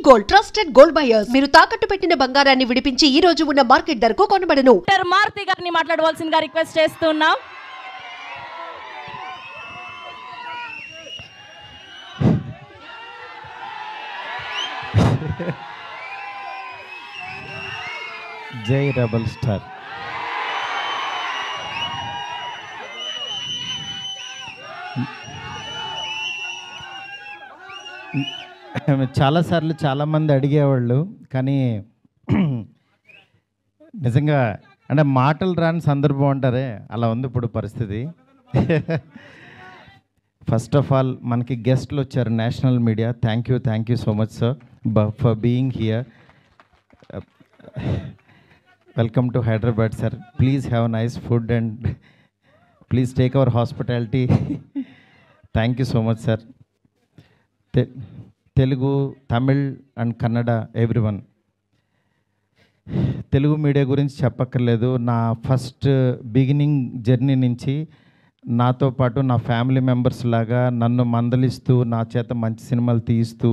Gold trusted gold buyers. మీరు తాకట్టు పెట్టిన బంగారాన్ని విడిపించి ఈ రోజు ఉన్న మార్కెట్ ధరకు కొనబడను. మారుతి గారిని మాట్లాడవలసిందిగా రిక్వెస్ట్ చేస్తున్నాం. జై రెబల్ స్టార్. చాలాసార్లు చాలామంది అడిగేవాళ్ళు, కానీ నిజంగా అంటే మాటలు రాని సందర్భం అంటారే, అలా ఉంది ఇప్పుడు పరిస్థితి. ఫస్ట్ ఆఫ్ ఆల్ మనకి గెస్ట్లు వచ్చారు, national media. Thank you so much sir for being here. Welcome to Hyderabad sir. Please have nice food and please take our hospitality. Thank you so much sir. Telugu, Tamil and Kannada everyone. Telugu media గురించి చెప్పక్కర్లేదు. నా first beginning journey నుంచి నాతో పాటు నా family members లాగా నన్ను మందలిస్తూ, నా చేత మంచి సినిమాలు తీయిస్తూ,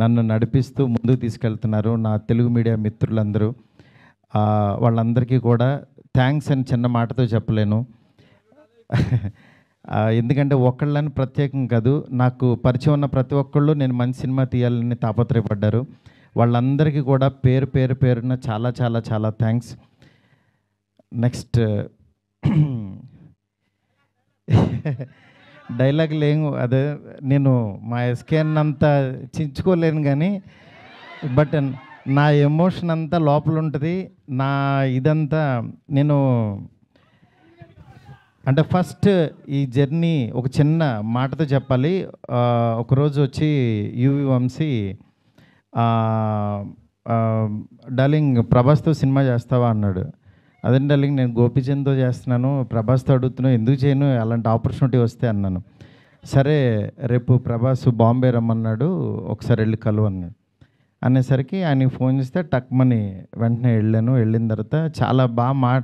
నన్ను నడిపిస్తూ ముందుకు తీసుకెళ్తున్నారు నా తెలుగు మీడియా మిత్రులందరూ. వాళ్ళందరికీ కూడా థ్యాంక్స్ అని చిన్న మాటతో చెప్పలేను. ఎందుకంటే ఒకళ్ళని ప్రత్యేకం కాదు, నాకు పరిచయం ఉన్న ప్రతి ఒక్కళ్ళు నేను మంచి సినిమా తీయాలని తాపత్రయపడ్డారు. వాళ్ళందరికీ కూడా పేరున చాలా చాలా చాలా థ్యాంక్స్. నెక్స్ట్ డైలాగ్ లేవు, అదే నేను మా ఎస్కేన్ అంతా చించుకోలేను, కానీ బట్ నా ఎమోషన్ అంతా లోపల ఉంటుంది. నా ఇదంతా నేను అంటే ఫస్ట్ ఈ జర్నీ ఒక చిన్న మాటతో చెప్పాలి. ఒకరోజు వచ్చి యువి వంశీ, డార్లింగ్ ప్రభాస్తో సినిమా చేస్తావా అన్నాడు. అదే డార్లింగ్ నేను గోపీచంద్తో చేస్తున్నాను, ప్రభాస్తో అడుగుతున్నాను, ఎందుకు చేయను, అలాంటి ఆపర్చునిటీ వస్తే అన్నాను. సరే రేపు ప్రభాస్ బాంబే రమ్మన్నాడు, ఒకసారి వెళ్ళి కలువు అన్నాడు. అనేసరికి ఆయనకి ఫోన్ చేస్తే టక్మని వెంటనే వెళ్ళాను. వెళ్ళిన తర్వాత చాలా బాగా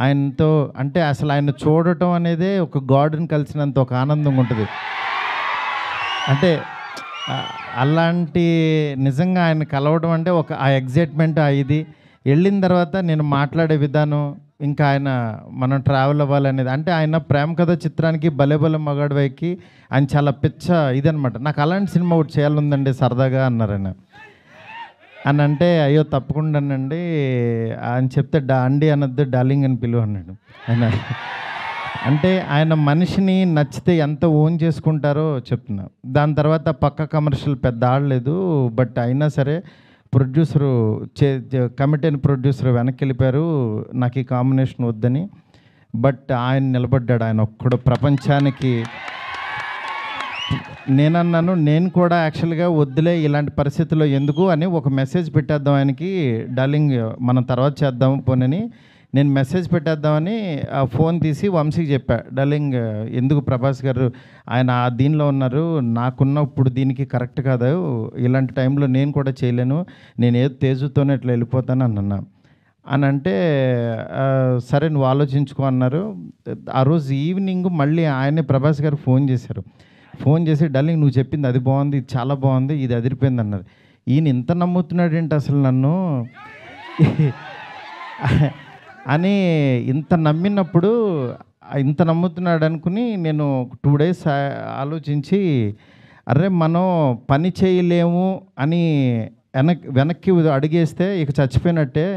ఆయనతో అంటే అసలు ఆయన చూడటం అనేదే ఒక గాడ్ని కలిసినంత ఒక ఆనందంగా ఉంటుంది. అంటే అలాంటి నిజంగా ఆయన కలవడం అంటే ఒక ఆ ఎగ్జైట్మెంట్ ఇది. వెళ్ళిన తర్వాత నేను మాట్లాడే విధానం, ఇంకా ఆయన మనం ట్రావెల్ అవ్వాలనేది, అంటే ఆయన ప్రేమ కథ చిత్రానికి భలే మగాడు వైకి ఆయన చాలా పిచ్చ ఇదనమాట. నాకు అలాంటి సినిమా ఒకటి చేయాలందండి సరదాగా అన్నారు ఆయన. అని అంటే అయ్యో తప్పకుండానండి అని చెప్తే అండి అనద్దు డార్లింగ్ అని పిలువ అన్నాడు ఆయన. అంటే ఆయన మనిషిని నచ్చితే ఎంత ఓన్ చేసుకుంటారో చెప్తున్నా. దాని తర్వాత పక్క కమర్షియల్ పెద్ద ఆడలేదు, బట్ అయినా సరే ప్రొడ్యూసరు కమిటీ అయిన ప్రొడ్యూసర్ వెనక్కి వెళ్ళిపోయారు నాకు ఈ కాంబినేషన్ వద్దని. బట్ ఆయన నిలబడ్డాడు, ఆయన ఒక్కడు ప్రపంచానికి. నేనన్నాను నేను కూడా యాక్చువల్గా వద్దులే ఇలాంటి పరిస్థితుల్లో ఎందుకు అని ఒక మెసేజ్ పెట్టేద్దాం ఆయనకి, డార్లింగ్ మనం తర్వాత చేద్దాం పోనని నేను మెసేజ్ పెట్టేద్దామని ఫోన్ తీసి వంశీకి చెప్పా, డార్లింగ్ ఎందుకు ప్రభాస్ గారు ఆయన దీనిలో ఉన్నారు, నాకున్న ఇప్పుడు దీనికి కరెక్ట్ కాదు, ఇలాంటి టైంలో నేను కూడా చేయలేను, నేను ఏదో తేజుతోనే ఇట్లా వెళ్ళిపోతాను అన్నా. అని అంటే సరే నువ్వు ఆలోచించుకో అన్నారు. ఆ రోజు ఈవినింగ్ మళ్ళీ ఆయనే ప్రభాస్ గారు ఫోన్ చేశారు. ఫోన్ చేసి డార్లింగ్ నువ్వు చెప్పింది అది బాగుంది, ఇది చాలా బాగుంది, ఇది అదిరిపోయింది అన్నారు. ఈయన ఇంత నమ్ముతున్నాడు ఏంటి అసలు నన్ను అని ఇంత నమ్మినప్పుడు ఇంత నమ్ముతున్నాడు అనుకుని నేను 2 days ఆలోచించి అరే మనం పని చేయలేము అని వెనక్కి అడిగేస్తే ఇక చచ్చిపోయినట్టే.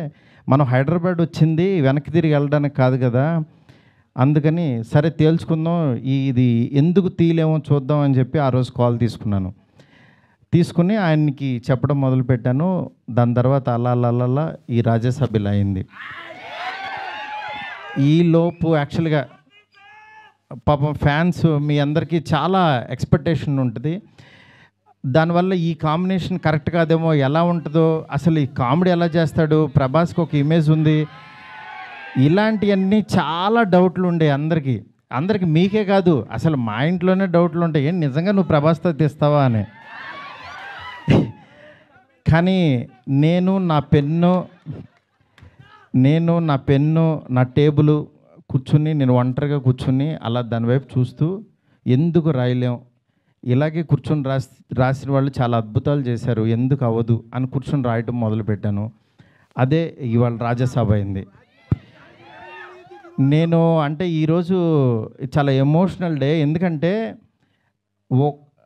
మనం హైదరాబాద్ వచ్చింది వెనక్కి తిరిగి వెళ్ళడానికి కాదు కదా, అందుకని సరే తేల్చుకుందాం, ఇది ఎందుకు తీయలేమో చూద్దాం అని చెప్పి ఆ రోజు కాల్ తీసుకుని ఆయనకి చెప్పడం మొదలుపెట్టాను. దాని తర్వాత అలా ఈ రాజ్యసభ ఇలా అయింది. ఈలోపు యాక్చువల్గా పాపం ఫ్యాన్స్ మీ అందరికీ చాలా ఎక్స్పెక్టేషన్ ఉంటుంది. దానివల్ల ఈ కాంబినేషన్ కరెక్ట్ కాదేమో, ఎలా ఉంటుందో, అసలు ఈ కామెడీ ఎలా చేస్తాడు, ప్రభాస్కి ఒక ఇమేజ్ ఉంది, ఇలాంటివన్నీ చాలా డౌట్లు ఉండే అందరికీ మీకే కాదు అసలు మా ఇంట్లోనే డౌట్లు ఉంటాయి, ఏం నిజంగా నువ్వు ప్రభాస్తో తీస్తావా అని. కానీ నేను నా పెన్ను నా టేబుల్ కూర్చుని నేను ఒంటరిగా కూర్చుని అలా దాని వైపు చూస్తూ ఎందుకు రాయలేం, ఇలాగే కూర్చొని రాసిన వాళ్ళు చాలా అద్భుతాలు చేశారు, ఎందుకు అవ్వదు అని కూర్చొని రాయటం మొదలుపెట్టాను. అదే ఇవాళ రాజ్యసభ అయింది. నేను అంటే ఈరోజు చాలా ఎమోషనల్ డే. ఎందుకంటే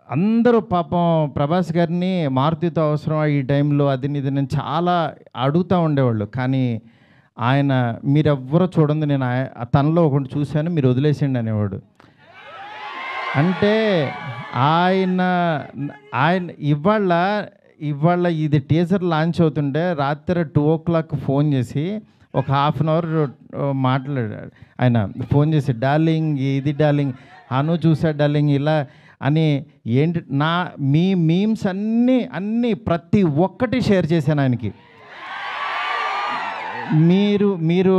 అందరూ పాపం ప్రభాస్ గారిని మారుతితో అవసరం ఈ టైంలో అది ఇది నేను చాలా అడుగుతూ ఉండేవాళ్ళు. కానీ ఆయన మీరెవ్వరూ చూడండి, నేను తనలో ఒకటి చూశాను, మీరు వదిలేసేయండి అనేవాడు. అంటే ఆయన ఇవాళ ఇది టీజర్ లాంచ్ అవుతుంటే రాత్రి 2 o'clock ఫోన్ చేసి ఒక హాఫ్ అన్ అవర్ మాట్లాడాడు. ఆయన ఫోన్ చేసి డార్లింగ్ ఇది డార్లింగ్ అను చూసా డార్లింగ్ ఇలా అని ఏంటి మీ మీమ్స్ అన్నీ ప్రతి ఒక్కటి షేర్ చేశాను ఆయనకి. మీరు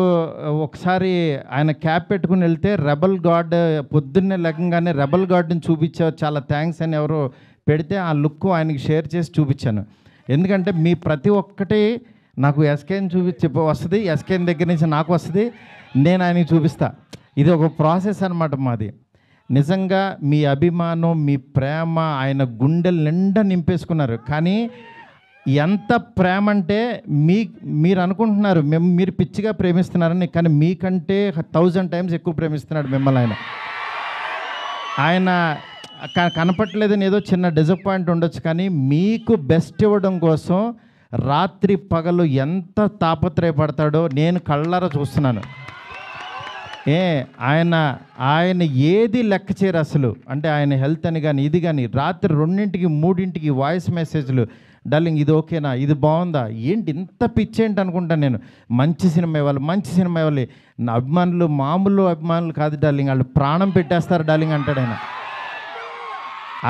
ఒకసారి ఆయన క్యాప్ పెట్టుకుని వెళ్తే రెబల్ గాడ్ పొద్దున్నే లెక్కగానే రెబల్ గాడ్ని చూపించారు, చాలా థ్యాంక్స్ అని ఎవరో పెడితే ఆ లుక్ ఆయనకి షేర్ చేసి చూపించాను. ఎందుకంటే మీ ప్రతి ఒక్కటి నాకు ఎస్కేని వస్తుంది, ఎస్కేన్ దగ్గర నుంచి నాకు వస్తుంది, నేను ఆయనకి చూపిస్తా. ఇది ఒక ప్రాసెస్ అన్నమాట మాది. నిజంగా మీ అభిమానం, మీ ప్రేమ ఆయన గుండెలు నిండా నింపేసుకున్నారు. కానీ ఎంత ప్రేమ అంటే మీరు అనుకుంటున్నారు మీరు పిచ్చిగా ప్రేమిస్తున్నారని, కానీ మీకంటే 1000 times ఎక్కువ ప్రేమిస్తున్నాడు మిమ్మల్ని. ఆయన కనపట్లేదని ఏదో చిన్న డిసప్పాయింట్ ఉండొచ్చు, కానీ మీకు బెస్ట్ ఇవ్వడం కోసం రాత్రి పగలు ఎంత తాపత్రయపడతాడో నేను కళ్ళారా చూస్తున్నాను. ఆయన ఏది లెక్క చేయరు అసలు. అంటే ఆయన హెల్త్ అని కానీ ఇది కానీ రాత్రి 2ంటికి 3ంటికి వాయిస్ మెసేజ్లు, డార్లింగ్ ఇది ఓకేనా, ఇది బాగుందా, ఏంటి ఇంత పిచ్చేంటి అనుకుంటాను నేను. మంచి సినిమా ఇవ్వాలి. నా అభిమానులు మామూలు అభిమానులు కాదు డార్లింగ్, వాళ్ళు ప్రాణం పెట్టేస్తారు డార్లింగ్ అంటాడు ఆయన.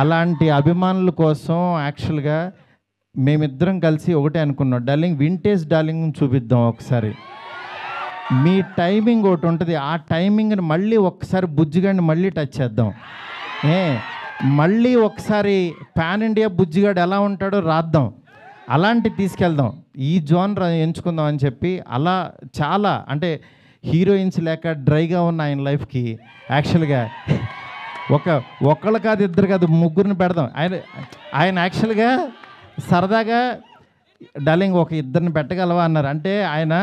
అలాంటి అభిమానుల కోసం యాక్చువల్గా మేమిద్దరం కలిసి ఒకటే అనుకున్నాం, డార్లింగ్ వింటేజ్ డార్లింగ్ చూపిద్దాం ఒకసారి. మీ టైమింగ్ ఒకటి ఉంటుంది, ఆ టైమింగ్ని మళ్ళీ ఒకసారి బుజ్జిగాడిని మళ్ళీ టచ్ చేద్దాం. మళ్ళీ ఒకసారి పాన్ ఇండియా బుజ్జిగాడు ఎలా ఉంటాడో రాద్దాం, అలాంటి తీసుకెళ్దాం, ఈ జోనర్ ఎంచుకుందాం అని చెప్పి అలా చాలా అంటే హీరోయిన్స్ లేక డ్రైగా ఉన్న ఆయన లైఫ్కి యాక్చువల్గా ఒకళ్ళు కాదు, ఇద్దరు కాదు, 3 పెడదాం. ఆయన యాక్చువల్గా సరదాగా డార్లింగ్ ఒక 2 పెట్టగలవా అన్నారు. అంటే ఆయన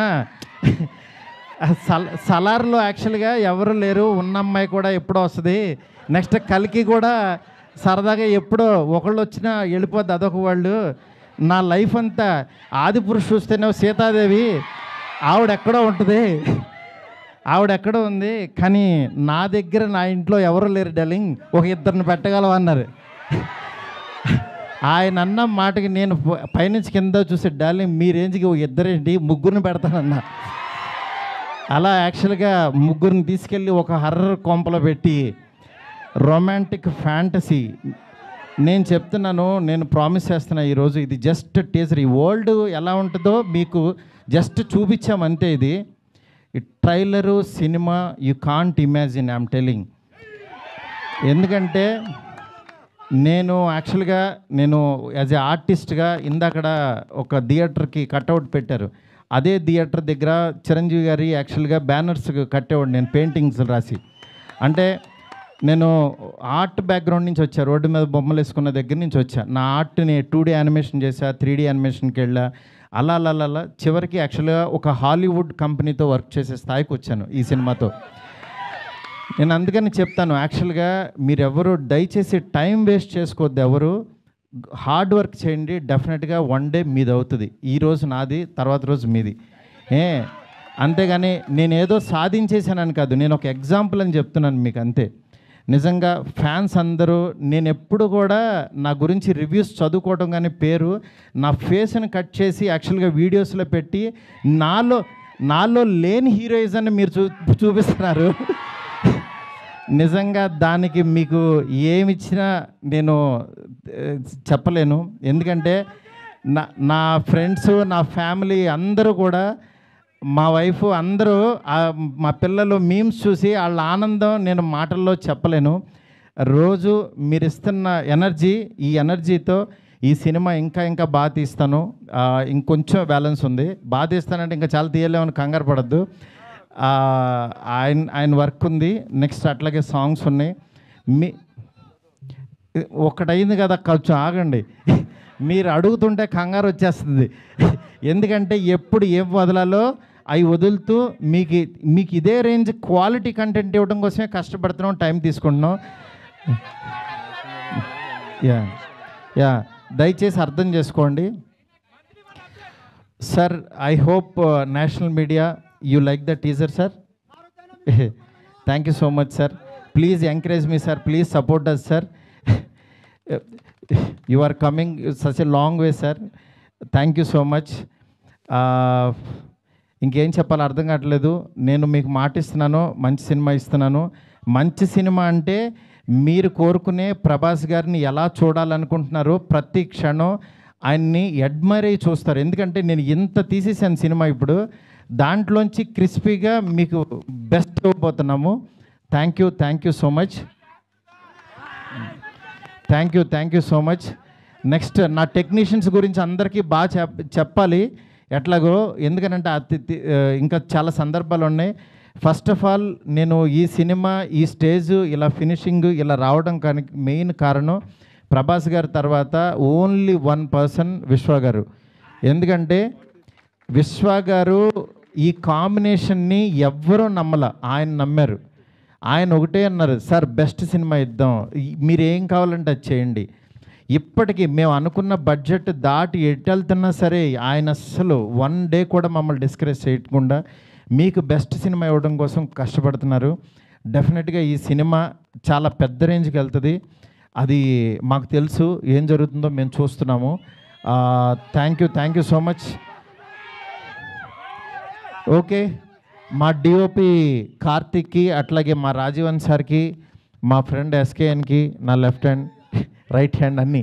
సలార్లో యాక్చువల్గా ఎవరు లేరు, ఉన్న అమ్మాయి కూడా ఎప్పుడో వస్తుంది, నెక్స్ట్ కలికి కూడా సరదాగా ఎప్పుడో ఒకళ్ళు వచ్చినా వెళ్ళిపోద్ది, అదొక వాళ్ళు. నా లైఫ్ అంతా ఆదిపురుషు చూస్తేనే సీతాదేవి ఆవిడెక్కడో ఉంటుంది, ఆవిడెక్కడో ఉంది, కానీ నా దగ్గర నా ఇంట్లో ఎవరు లేరు డార్లింగ్, ఒక 2 పెట్టగలవా అన్నారు. ఆయన అన్న మాటకి నేను పైనుంచి కింద చూసే డార్లింగ్ మీ రేంజ్కి 2 3 పెడతానన్నా. అలా యాక్చువల్గా 3 తీసుకెళ్ళి ఒక హర్రర్ కొంపలో పెట్టి రొమాంటిక్ ఫ్యాంటసీ నేను చెప్తున్నాను, నేను ప్రామిస్ చేస్తున్నా ఈరోజు ఇది జస్ట్ టీజర్. ఈ వరల్డ్ ఎలా ఉంటుందో మీకు జస్ట్ చూపించామంతే. ఇది trailer cinema you can't imagine, I'm telling. ఎందుకంటే నేను యాక్చువల్గా యాజ్ ఏ ఆర్టిస్ట్గా ఇందాకడ ఒక థియేటర్కి కట్అవుట్ పెట్టారు, అదే థియేటర్ దగ్గర చిరంజీవి గారి యాక్చువల్గా బ్యానర్స్ కట్టేవాడు నేను, పెయింటింగ్స్ రాసి. అంటే నేను ఆర్ట్ బ్యాక్గ్రౌండ్ నుంచి వచ్చా, రోడ్డు మీద బొమ్మలు వేసుకున్న దగ్గర నుంచి వచ్చా. నా ఆర్ట్ని 2D యానిమేషన్ చేశా, 3D యానిమేషన్కి వెళ్ళా, అలా చివరికి యాక్చువల్గా ఒక హాలీవుడ్ కంపెనీతో వర్క్ చేసే స్థాయికి వచ్చాను ఈ సినిమాతో. నేను అందుకని చెప్తాను, యాక్చువల్గా మీరెవరు దయచేసి టైం వేస్ట్ చేసుకోవద్దు, ఎవరు హార్డ్ వర్క్ చేయండి, డెఫినెట్గా 1 day మీది అవుతుంది. ఈరోజు నాది, తర్వాత రోజు మీది. అంతేగాని నేనేదో సాధించేసానని కాదు, నేను ఒక ఎగ్జాంపుల్ అని చెప్తున్నాను మీకు అంతే. నిజంగా ఫ్యాన్స్ అందరూ, నేను ఎప్పుడు కూడా నా గురించి రివ్యూస్ చదువుకోవడం కానీ పేరు నా ఫేస్ని కట్ చేసి యాక్చువల్గా వీడియోస్లో పెట్టి నాలో లేని హీరోయిజాన్ని మీరు చూపిస్తున్నారు. నిజంగా దానికి మీకు ఏమిచ్చినా నేను చెప్పలేను. ఎందుకంటే నా ఫ్రెండ్స్, నా ఫ్యామిలీ అందరూ కూడా, మా వైఫ్ అందరూ, మా పిల్లలు మీమ్స్ చూసి వాళ్ళ ఆనందం నేను మాటల్లో చెప్పలేను. రోజు మీరు ఇస్తున్న ఎనర్జీ, ఈ ఎనర్జీతో ఈ సినిమా ఇంకా బాగా తీస్తాను. ఇంకొంచెం బ్యాలెన్స్ ఉంది, బాగా తీస్తానంటే ఇంకా చాలా తీయలేమని కంగారు పడద్దు. ఆయన వర్క్ ఉంది, నెక్స్ట్ అట్లాగే సాంగ్స్ ఉన్నాయి. ఒక్కటైంది కదా, కొంచెం ఆగండి. మీరు అడుగుతుంటే కంగారు వచ్చేస్తుంది. ఎందుకంటే ఎప్పుడు ఏం వదలాలో అవి వదులుతూ మీకు ఇదే రేంజ్ క్వాలిటీ కంటెంట్ ఇవ్వడం కోసమే కష్టపడుతున్నాం, టైం తీసుకుంటున్నాం. యా దయచేసి అర్థం చేసుకోండి sir. I hope national media you like the teaser sir. Thank you so much sir. Please encourage me sir, please support us sir. You are coming such a long way sir. Thank you so much. ఇంకేం చెప్పాలో అర్థం కావట్లేదు. నేను మీకు మాట ఇస్తున్నాను, మంచి cinema ఇస్తున్నాను. మంచి సినిమా అంటే మీరు కోరుకునే ప్రభాస్ గారిని ఎలా చూడాలనుకుంటున్నారో ప్రతి క్షణం ఆయన్ని అడ్మైర్ అయ్యి చూస్తారు. ఎందుకంటే నేను ఇంత తీసేసాను సినిమా, ఇప్పుడు దాంట్లోంచి క్రిస్పీగా మీకు బెస్ట్ ఇవ్వబోతున్నాము. Thank you so much. Thank you so much. Next నా టెక్నీషియన్స్ గురించి అందరికీ బాగా చెప్పాలి ఎట్లాగో, ఎందుకనంటే ఇంకా చాలా సందర్భాలు ఉన్నాయి. ఫస్ట్ ఆఫ్ ఆల్ నేను ఈ సినిమా ఈ స్టేజ్ ఇలా ఫినిషింగ్ ఇలా రావడం కానీ మెయిన్ కారణం ప్రభాస్ గారి తర్వాత ఓన్లీ వన్ పర్సన్, విశ్వ గారు. ఎందుకంటే విశ్వ గారు ఈ కాంబినేషన్ని ఎవ్వరూ నమ్మల, ఆయన నమ్మారు. ఆయన ఒకటే అన్నారు, సార్ బెస్ట్ సినిమా ఇద్దాం, మీరు ఏం కావాలంటే అది చేయండి. ఇప్పటికీ మేము అనుకున్న బడ్జెట్ దాటి ఎట్టెళ్తున్నా సరే ఆయన అస్సలు వన్ డే కూడా మమ్మల్ని డిస్కరేజ్ చేయకుండా మీకు బెస్ట్ సినిమా ఇవ్వడం కోసం కష్టపడుతున్నారు. డెఫినెట్గా ఈ సినిమా చాలా పెద్ద రేంజ్కి వెళ్తుంది. అది మాకు తెలుసు, ఏం జరుగుతుందో మేము చూస్తున్నాము. Thank you so much. Okay, మా డిఓపి కార్తిక్కి, అట్లాగే మా రాజీవన్ సార్కి, మా ఫ్రెండ్ ఎస్కేఎన్కి, నా లెఫ్ట్ హ్యాండ్ రైట్ హ్యాండ్ అన్నీ